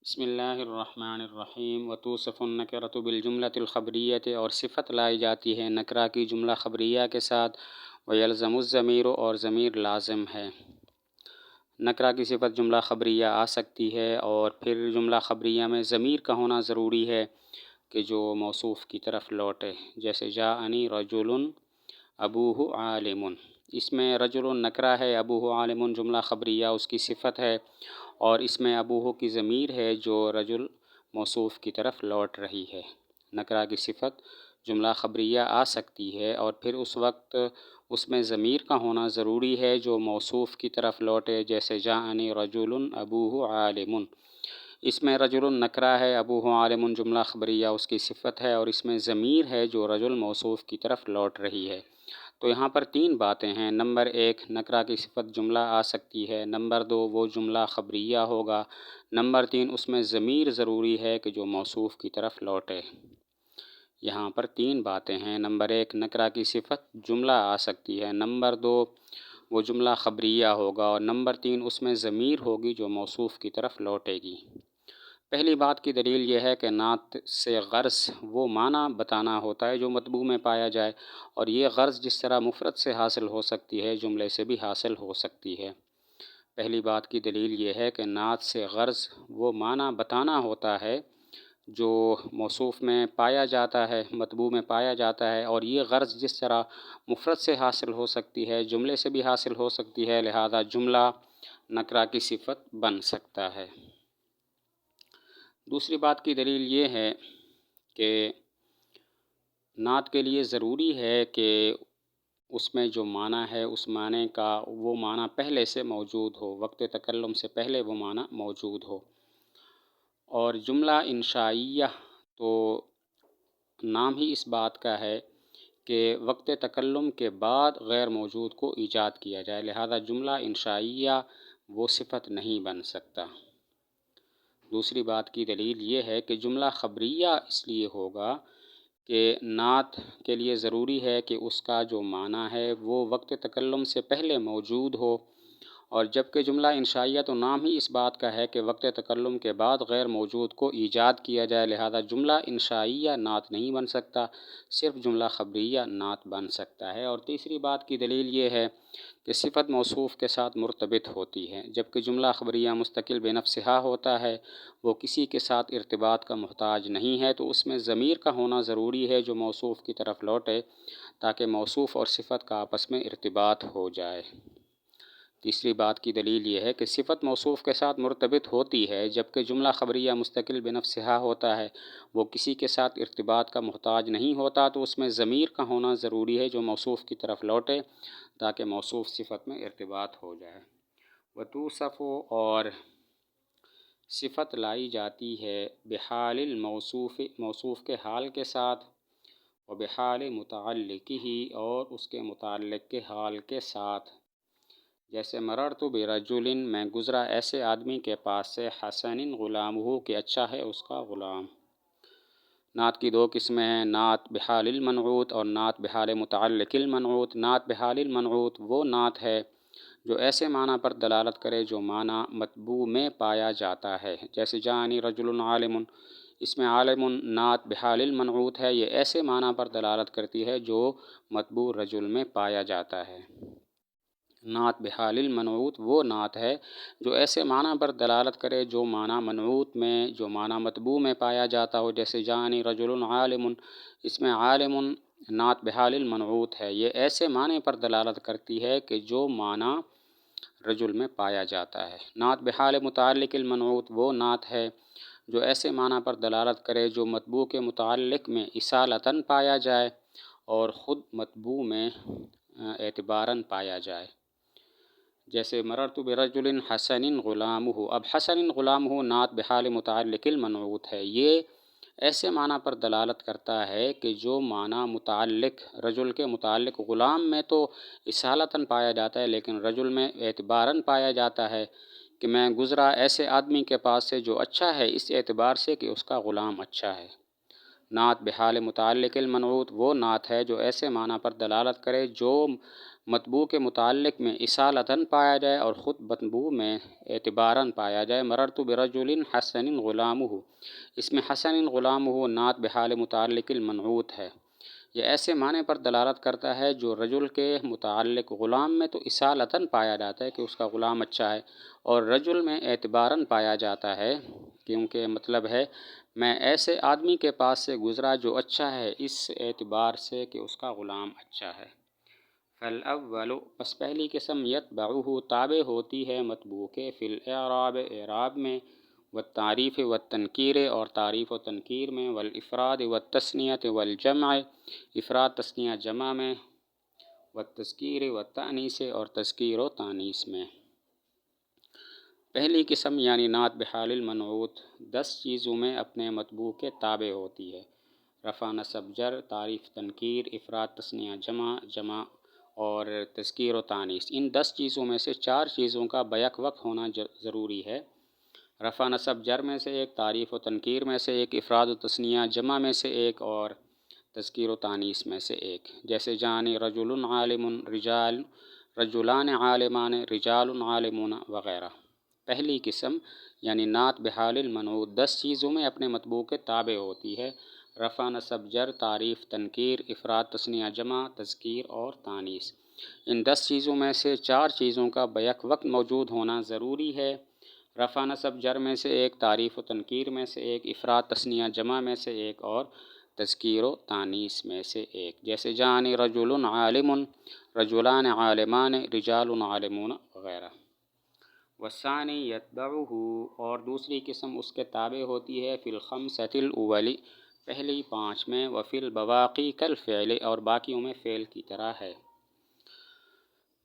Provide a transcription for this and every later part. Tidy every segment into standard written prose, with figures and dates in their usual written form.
بسم اللہ الرحمن الرحیم وتوصف النکرۃ بالجملۃ الخبریۃ، اور صفت لائی جاتی ہے نکرہ کی جملہ خبریہ کے ساتھ، ویلزم الضمیر، اور ضمیر لازم ہے۔ نکرہ کی صفت جملہ خبریہ آ سکتی ہے، اور پھر جملہ خبریہ میں ضمیر کا ہونا ضروری ہے کہ جو موصوف کی طرف لوٹے، جیسے جاءنی رجل ابوہ عالم۔ اس میں رجل نکرہ ہے، ابوہ عالم جملہ خبریہ اس کی صفت ہے، اور اس میں ابوہ کی ضمیر ہے جو رجل موصوف کی طرف لوٹ رہی ہے۔ نکرہ کی صفت جملہ خبریہ آ سکتی ہے، اور پھر اس وقت اس میں ضمیر کا ہونا ضروری ہے جو موصوف کی طرف لوٹے، جیسے جاءنی رجل ابوہ عالم۔ اس میں رجل نکرہ ہے، ابوہ عالم جملہ خبریہ اس کی صفت ہے، اور اس میں ضمیر ہے جو رجل موصوف کی طرف لوٹ رہی ہے۔ تو یہاں پر تین باتیں ہیں۔ نمبر ایک، نکرہ کی صفت جملہ آ سکتی ہے۔ نمبر دو، وہ جملہ خبریہ ہوگا۔ نمبر تین، اس میں ضمیر ضروری ہے کہ جو موصوف کی طرف لوٹے۔ یہاں پر تین باتیں ہیں۔ نمبر ایک، نکرہ کی صفت جملہ آ سکتی ہے۔ نمبر دو، وہ جملہ خبریہ ہوگا، اور نمبر تین، اس میں ضمیر ہوگی جو موصوف کی طرف لوٹے گی۔ پہلی بات کی دلیل یہ ہے کہ نعت سے غرض وہ معنی بتانا ہوتا ہے جو مطبوع میں پایا جائے، اور یہ غرض جس طرح مفرد سے حاصل ہو سکتی ہے، جملے سے بھی حاصل ہو سکتی ہے۔ پہلی بات کی دلیل یہ ہے کہ نعت سے غرض وہ معنی بتانا ہوتا ہے جو موصوف میں پایا جاتا ہے، مطبوع میں پایا جاتا ہے، اور یہ غرض جس طرح مفرد سے حاصل ہو سکتی ہے، جملے سے بھی حاصل ہو سکتی ہے، لہذا جملہ نکرہ کی صفت بن سکتا ہے۔ دوسری بات کی دلیل یہ ہے کہ نعت کے لیے ضروری ہے کہ اس میں جو معنی ہے، اس معنی کا وہ معنی پہلے سے موجود ہو، وقت تکلم سے پہلے وہ معنی موجود ہو۔ اور جملہ انشائیہ تو نام ہی اس بات کا ہے کہ وقت تکلم کے بعد غیر موجود کو ایجاد کیا جائے، لہذا جملہ انشائیہ وہ صفت نہیں بن سکتا۔ دوسری بات کی دلیل یہ ہے کہ جملہ خبریہ اس لیے ہوگا کہ نعت کے لیے ضروری ہے کہ اس کا جو معنی ہے وہ وقت تکلم سے پہلے موجود ہو، اور جبکہ جملہ انشائیہ تو نام ہی اس بات کا ہے کہ وقت تکلم کے بعد غیر موجود کو ایجاد کیا جائے، لہذا جملہ انشائیہ نعت نہیں بن سکتا، صرف جملہ خبریہ نعت بن سکتا ہے۔ اور تیسری بات کی دلیل یہ ہے کہ صفت موصوف کے ساتھ مرتبط ہوتی ہے، جبکہ جملہ خبریہ مستقل بنفسہا ہوتا ہے، وہ کسی کے ساتھ ارتباط کا محتاج نہیں ہے، تو اس میں ضمیر کا ہونا ضروری ہے جو موصوف کی طرف لوٹے، تاکہ موصوف اور صفت کا آپس میں ارتباط ہو جائے۔ تیسری بات کی دلیل یہ ہے کہ صفت موصوف کے ساتھ مرتبط ہوتی ہے، جبکہ جملہ خبریہ مستقل بنفسہا ہوتا ہے، وہ کسی کے ساتھ ارتباط کا محتاج نہیں ہوتا، تو اس میں ضمیر کا ہونا ضروری ہے جو موصوف کی طرف لوٹے، تاکہ موصوف صفت میں ارتباط ہو جائے۔ وتوصف، اور صفت لائی جاتی ہے بحال الموصوف، موصوف کے حال کے ساتھ، و بحال متعلقہ، اور اس کے متعلق کے حال کے ساتھ، جیسے مررت برجل، میں گزرا ایسے آدمی کے پاس سے، حسن غلامہ، کہ اچھا ہے اس کا غلام۔ نعت کی دو قسمیں ہیں، نعت بحال المنعوت اور نعت بحال متعلق المنعوت۔ نعت بحال المنعوت وہ نعت ہے جو ایسے معنی پر دلالت کرے جو معنی مطبوع میں پایا جاتا ہے، جیسے جاءنی رجل عالم۔ اس میں عالم نعت بحال المنعوت ہے، یہ ایسے معنی پر دلالت کرتی ہے جو مطبوع رجل میں پایا جاتا ہے۔ نعت بحال المنعوت وہ نعت ہے جو ایسے معنی پر دلالت کرے جو معنی منعوت میں، جو معنی مطبوع میں پایا جاتا ہو، جیسے جاءنی رجل عالم۔ اس میں عالم نعت بحال المنعوت ہے، یہ ایسے معنی پر دلالت کرتی ہے کہ جو معنی رجل میں پایا جاتا ہے۔ نعت بحال متعلق المنعوت وہ نعت ہے جو ایسے معنی پر دلالت کرے جو مطبوع کے متعلق میں اصالتاً پایا جائے اور خود مطبوع میں اعتباراً پایا جائے، جیسے مررت برجل حسن غلامہ۔ اب حسن غلامہ نعت بحال متعلق المنعوت ہے، یہ ایسے معنی پر دلالت کرتا ہے کہ جو معنی متعلق رجل کے متعلق غلام میں تو اصالتاً پایا جاتا ہے، لیکن رجل میں اعتباراً پایا جاتا ہے، کہ میں گزرا ایسے آدمی کے پاس سے جو اچھا ہے اس اعتبار سے کہ اس کا غلام اچھا ہے۔ نعت بحال متعلق المنعوت وہ نعت ہے جو ایسے معنی پر دلالت کرے جو مطبوع کے متعلق میں اصالتاً پایا جائے اور خود مطبوع میں اعتباراً پایا جائے۔ مررت برجل حسن غلامہ، اس میں حسن غلامہ نعت بحال متعلق المنعوت ہے۔ یہ ایسے معنی پر دلالت کرتا ہے جو رجل کے متعلق غلام میں تو اصالتاً پایا جاتا ہے کہ اس کا غلام اچھا ہے، اور رجل میں اعتباراً پایا جاتا ہے، کیونکہ مطلب ہے میں ایسے آدمی کے پاس سے گزرا جو اچھا ہے اس اعتبار سے کہ اس کا غلام اچھا ہے۔ فالاول، پس پہلی قسم یتبعہ تابع ہوتی ہے مطبوع کے، فی الاعراب اعراب میں، والتعریف والتنکیر اور تعریف و تنکیر میں، والافراد والتثنیۃ والجمع افراد تثنیہ جمع میں، والتذکیر والتانیث اور تذکیر و تانیث میں۔ پہلی قسم یعنی نعت بحال المنعوت 10 چیزوں میں اپنے مطبوع کے تابع ہوتی ہے: رفع نصب جر، تعریف تنکیر، افراد تثنیہ جمع، جمع اور تذکیر و تانیث۔ ان 10 چیزوں میں سے 4 چیزوں کا بیک وقت ہونا ضروری ہے۔ رفع نصب جر میں سے ایک، تعریف و تنکیر میں سے ایک، افراد و تثنیہ جمع میں سے ایک اور تذکیر و تانیث میں سے ایک۔ جیسے جانی رجل عالم، رجال، رجلان عالمان، رجال عالمون وغیرہ۔ پہلی قسم یعنی نعت بحال المنعوت 10 چیزوں میں اپنے مطبوع کے تابع ہوتی ہے: رفع نصب جر، تعریف تنکیر، افراد تثنیہ جمع، تذکیر اور تانیث۔ ان 10 چیزوں میں سے 4 چیزوں کا بیک وقت موجود ہونا ضروری ہے: رفع نصب جر میں سے ایک، تعریف و تنکیر میں سے ایک، افراد تثنیہ جمع میں سے ایک اور تذکیر و تانیث میں سے ایک۔ جیسے جانی رجل عالم، رجلان عالمان، رجال عالمون وغیرہ۔ والثانی یتبعہ، اور دوسری قسم اس کے تابع ہوتی ہے، فی الخمسۃ الاول، پہلی 5 میں، وفی البواقی کالفعل، اور باقیوں میں فعل کی طرح ہے۔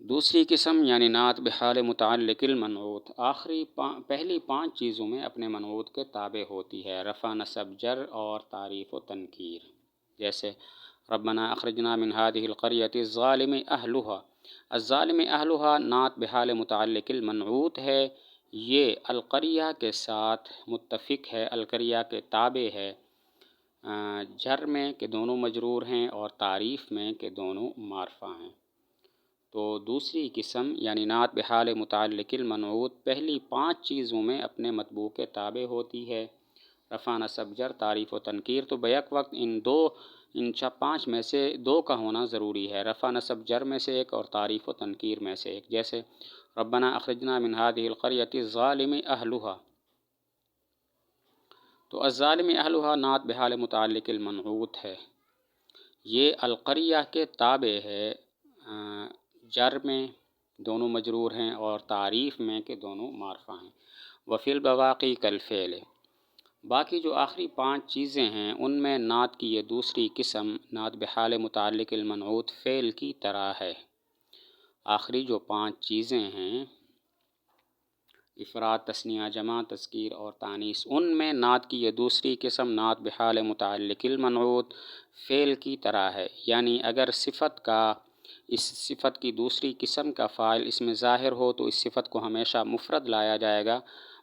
دوسری قسم یعنی نعت بحال متعلق المنعوت پہلی 5 چیزوں میں اپنے منعوت کے تابع ہوتی ہے: رفع نصب جر اور تعریف و تنکیر۔ جیسے ربنا اخرجنا من هذه القرية الظالم اهلها، الظالم اہلھا نعت بحال متعلق المنعوت ہے، یہ القریہ کے ساتھ متفق ہے، القریہ کے تابع ہے، جر میں کہ دونوں مجرور ہیں اور تعریف میں کہ دونوں معرفہ ہیں۔ تو دوسری قسم یعنی نعت بحال متعلق المنعوت پہلی 5 چیزوں میں اپنے مطبوع کے تابع ہوتی ہے: رفع نصب جر، تعریف و تنکیر، تو بیک وقت ان 5 میں سے 2 کا ہونا ضروری ہے: رفع نصب جر میں سے ایک اور تعریف و تنکیر میں سے ایک۔ جیسے ربنا اخرجنا من هذه القرية الظالم اهلها، تو الظالم اہلھا نعت بحال متعلق المنعوت ہے، یہ القریہ کے تابع ہے، جر میں دونوں مجرور ہیں اور تعریف میں کہ دونوں معرفہ ہیں۔ وفی البواقی کالفعل، باقی جو آخری 5 چیزیں ہیں ان میں نعت کی یہ دوسری قسم نعت بحال متعلق المنعوت فعل کی طرح ہے۔ آخری جو 5 چیزیں ہیں افراد تثنیہ جمع، تذکیر اور تانیث، ان میں نعت کی یہ دوسری قسم نعت بحال متعلق المنعوت فعل کی طرح ہے، یعنی اگر اس صفت کی دوسری قسم کا فاعل اس میں ظاہر ہو تو اس صفت کو ہمیشہ مفرد لایا جائے گا: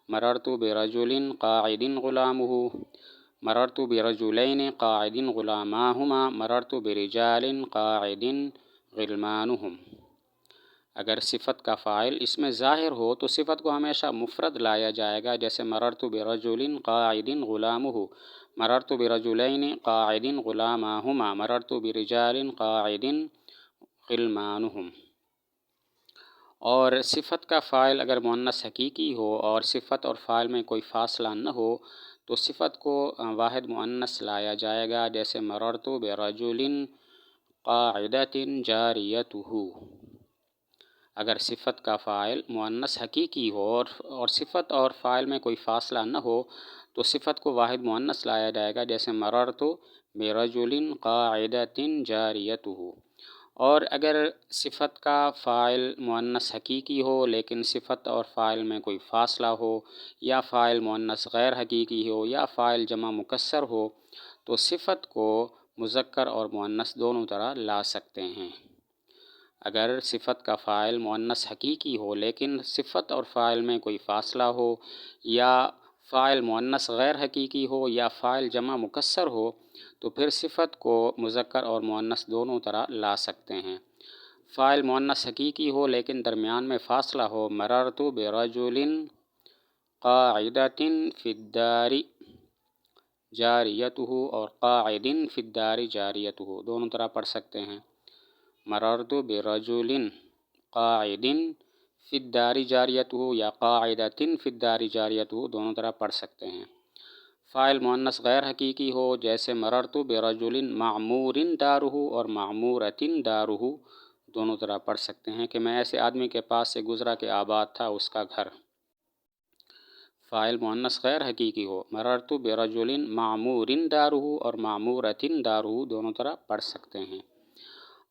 مررت برجل قاعد غلامہ، مررت برجلین قاعد غلاماہما، مررت برجال قاعد غلمانہم۔ اگر صفت کا فاعل اس میں ظاہر ہو تو صفت کو ہمیشہ مفرد لایا جائے گا، جیسے مررت برجل قاعد غلامہ، مررت برجلین قاعد غلاماہما، مررت برجال قاعد غلمانہم۔ اور صفت کا فاعل اگر مؤنث حقیقی ہو اور صفت اور فاعل میں کوئی فاصلہ نہ ہو تو صفت کو واحد مؤنث لایا جائے گا، جیسے مررت برجل قاعدۃ جاریتہ۔ اگر صفت کا فاعل مؤنث حقیقی ہو اور صفت اور فاعل میں کوئی فاصلہ نہ ہو تو صفت کو واحد مؤنث لایا جائے گا، جیسے مررت برجل قاعدۃ جاریتہ۔ اور اگر صفت کا فاعل مؤنث حقیقی ہو لیکن صفت اور فاعل میں کوئی فاصلہ ہو، یا فاعل مؤنث غیر حقیقی ہو، یا فاعل جمع مکسر ہو تو صفت کو مذکر اور مؤنث دونوں طرح لا سکتے ہیں۔ اگر صفت کا فاعل مؤنث حقیقی ہو لیکن صفت اور فاعل میں کوئی فاصلہ ہو، یا فاعل مؤنث غیر حقیقی ہو، یا فاعل جمع مکسر ہو تو پھر صفت کو مذکر اور مؤنث دونوں طرح لا سکتے ہیں۔ فاعل مؤنث حقیقی ہو لیکن درمیان میں فاصلہ ہو، مررت برجل قاعدۃ فی الدار جاریتہ اور قاعد فی الدار جاریتہ، دونوں طرح پڑھ سکتے ہیں۔ مررت برجل قاعد فی الدار جاریتہ یا قاعدۃ فی الدار جاریتہ، دونوں طرح پڑھ سکتے ہیں۔ فاعل مؤنث غیر حقیقی ہو، جیسے مررت برجل معمور دارہ اور معمورۃ دارہ، دونوں طرح پڑھ سکتے ہیں کہ میں ایسے آدمی کے پاس سے گزرا کہ آباد تھا اس کا گھر۔ فاعل مؤنث غیر حقیقی ہو، مررت برجل معمور دارہ اور معمورۃ دارہ، دونوں طرح پڑھ سکتے ہیں۔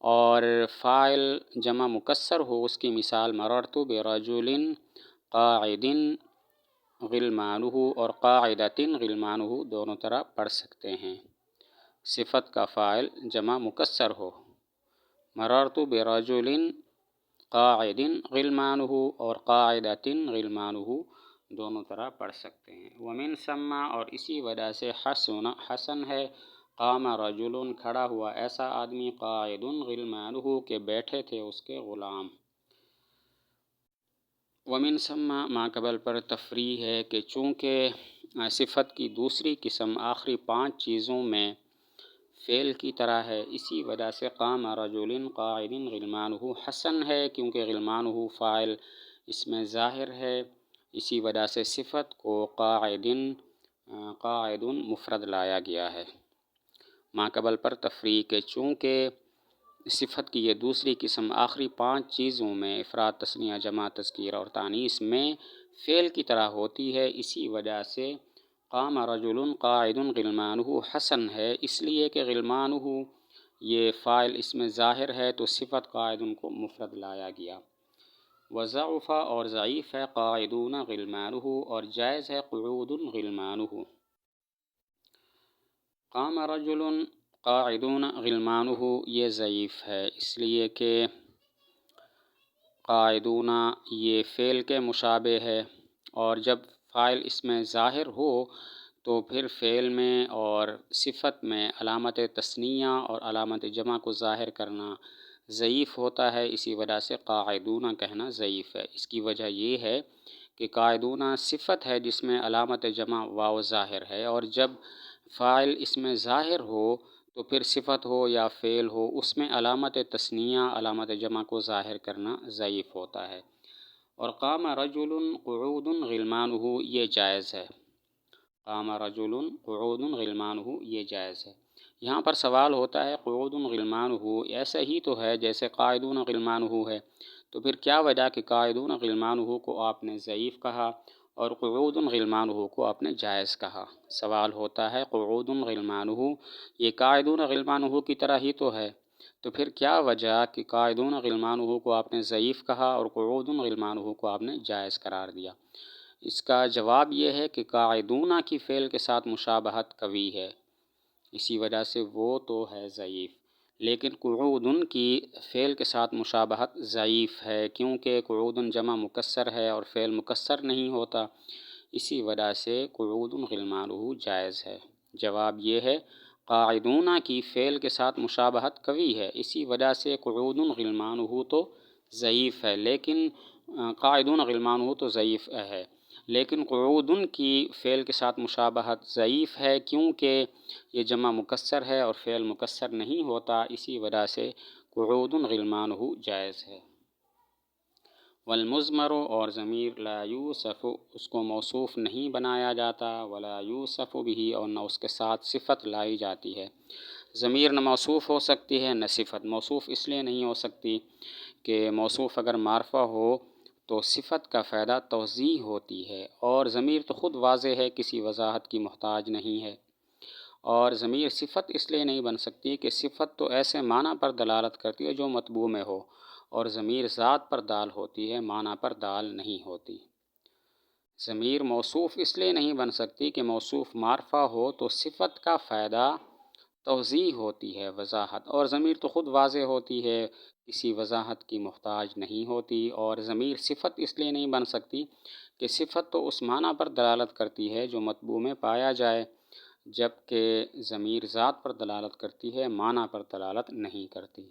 اور فاعل جمع مکسر ہو، اس کی مثال مررت برجل قاعد غلمانہ اور قاعدۃ غلمانہ، دونوں طرح پڑھ سکتے ہیں۔ صفت کا فاعل جمع مکسر ہو، مررت برجل قاعد غلمانہ اور قاعدۃ غلمانہ، دونوں طرح پڑھ سکتے ہیں۔ ومن ثم اور اسی وجہ سے حسن ہے، قام رجل کھڑا ہوا ایسا آدمی، قاعد غلمانہ کہ بیٹھے تھے اس کے غلام۔ ومن ثم ما قبل پر تفریح ہے کہ چونکہ صفت کی دوسری قسم آخری 5 چیزوں میں فعل کی طرح ہے، اسی وجہ سے قام رجل قاعد غلمانہ حسن ہے، کیونکہ غلمانہ فاعل اس میں ظاہر ہے، اسی وجہ سے صفت کو قاعد مفرد لایا گیا ہے۔ ما قبل پر تفریح کہ چونکہ صفت کی یہ دوسری قسم آخری 5 چیزوں میں افراد، تثنیہ، جمع، تذکیر اور تانیث میں فعل کی طرح ہوتی ہے، اسی وجہ سے قام رجل قاعد غلمانہ حسن ہے، اس لیے کہ غلمانہ یہ فاعل اس میں ظاہر ہے تو صفت قاعد کو مفرد لایا گیا۔ وضعف اور ضعیف ہے قاعدون غلمانہ اور جائز ہے قعود غلمانہ۔ قام رجل قاعدون غلمانہ یہ ضعیف ہے، اس لیے کہ قاعدون یہ فعل کے مشابہ ہے، اور جب فاعل اس میں ظاہر ہو تو پھر فعل میں اور صفت میں علامت تثنیہ اور علامت جمع کو ظاہر کرنا ضعیف ہوتا ہے، اسی وجہ سے قاعدون کہنا ضعیف ہے۔ اس کی وجہ یہ ہے کہ قاعدون صفت ہے جس میں علامت جمع واو ظاہر ہے، اور جب فاعل اس میں ظاہر ہو تو پھر صفت ہو یا فعل ہو، اس میں علامت تثنیہ علامت جمع کو ظاہر کرنا ضعیف ہوتا ہے۔ اور قام رجل قعود غلمانہ یہ جائز ہے، قام رجل قعود غلمانہ یہ جائز ہے۔ یہاں پر سوال ہوتا ہے قعود غلمانہ ایسا ہی تو ہے جیسے قاعدون غلمانہ ہے، تو پھر کیا وجہ کہ قاعدون غلمانہ کو آپ نے ضعیف کہا اور قعود غلمانہ کو آپ نے جائز کہا؟ سوال ہوتا ہے قعود غلمانہ یہ قاعدون غلمانہ کی طرح ہی تو ہے، تو پھر کیا وجہ کہ قاعدون غلمانہ کو آپ نے ضعیف کہا اور قعود غلمانہ کو آپ نے جائز قرار دیا؟ اس کا جواب یہ ہے کہ قاعدون کی فعل کے ساتھ مشابہت قوی ہے، اسی وجہ سے وہ تو ہے ضعیف، لیکن قعود کی فعل کے ساتھ مشابہت ضعیف ہے، کیونکہ قعود جمع مکسر ہے اور فعل مکسر نہیں ہوتا، اسی وجہ سے قعود غلمانہ جائز ہے۔ جواب یہ ہے قاعدون کی فعل کے ساتھ مشابہت قوی ہے، اسی وجہ سے قعود غلمانہ تو ضعیف ہے، لیکن قاعدون غلمانہ تو ضعیف ہے، لیکن قعود کی فعل کے ساتھ مشابہت ضعیف ہے، کیونکہ یہ جمع مکسر ہے اور فعل مکسر نہیں ہوتا، اسی وجہ سے قعود غلمانہ جائز ہے۔ والمضمر اور ضمیر لا یوصف اس کو موصوف نہیں بنایا جاتا، ولا یوصف به اور نہ اس کے ساتھ صفت لائی جاتی ہے۔ ضمیر نہ موصوف ہو سکتی ہے نہ صفت۔ موصوف اس لیے نہیں ہو سکتی کہ موصوف اگر معرفہ ہو تو صفت کا فائدہ توضیح ہوتی ہے، اور ضمیر تو خود واضح ہے، کسی وضاحت کی محتاج نہیں ہے۔ اور ضمیر صفت اس لیے نہیں بن سکتی کہ صفت تو ایسے معنی پر دلالت کرتی ہے جو مطبوع میں ہو، اور ضمیر ذات پر دال ہوتی ہے، معنی پر دال نہیں ہوتی۔ ضمیر موصوف اس لیے نہیں بن سکتی کہ موصوف معرفہ ہو تو صفت کا فائدہ توضیح ہوتی ہے، وضاحت، اور ضمیر تو خود واضح ہوتی ہے، کسی وضاحت کی محتاج نہیں ہوتی۔ اور ضمیر صفت اس لیے نہیں بن سکتی کہ صفت تو اس معنی پر دلالت کرتی ہے جو مطبوع میں پایا جائے، جبکہ ضمیر ذات پر دلالت کرتی ہے، معنی پر دلالت نہیں کرتی۔